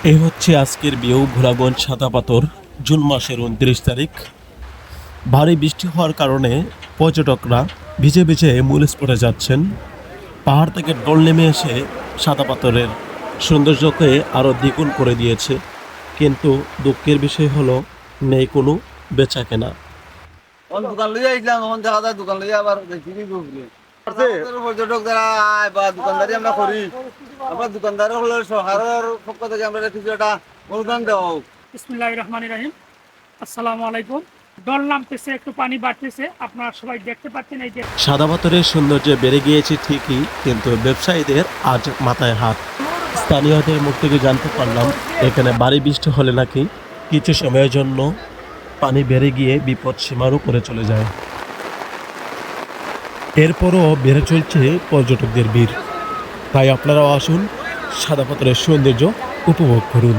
এই হচ্ছে আজকের ভিউ ভোলাগঞ্জ সাদাপাথর জুন মাসের 29 তারিখ। ভারী বৃষ্টি হওয়ার কারণে পর্যটকরা ভিজে ভিজে মূল স্পটে যাচ্ছেন। পাহাড় থেকে ডল নেমে এসে সাদাপাথরের সৌন্দর্যকে আরও দ্বিগুণ করে দিয়েছে, কিন্তু দুঃখের বিষয় হলো নেই কোনো বেচা কেনা। দোকান লইয়া আইছিলাম, তখন দেখা যায় দোকান লইয়া আবার দেখি পর্যটক যারা আয় বা দোকানদারি আমরা করি, আমরা দোকানদার হলে সরকারের পক্ষ থেকে আমরা কিছু একটা অনুদান দেওয়া হোক। বিসমিল্লাহির রহমানির রহিম। আসসালামু আলাইকুম। ডল নামতেছে, একটু পানি বাড়তেছে, আপনারা সবাই দেখতে পাচ্ছেন। এই যে সাদাপাথরের সৌন্দর্য বেড়ে গিয়েছে ঠিকই, কিন্তু ব্যবসায়ীদের আজ মাথায় হাত। স্থানীয়দের মুখ থেকে জানতে পারলাম এখানে ভারী বৃষ্টি হলে নাকি কিছু সময়ের জন্য পানি বেড়ে গিয়ে বিপদ সীমারও করে চলে যায়। এরপরও বেড়ে চলছে পর্যটকদের ভিড়। তাই আপনারাও আসুন, সাদাপাথরের সৌন্দর্য উপভোগ করুন।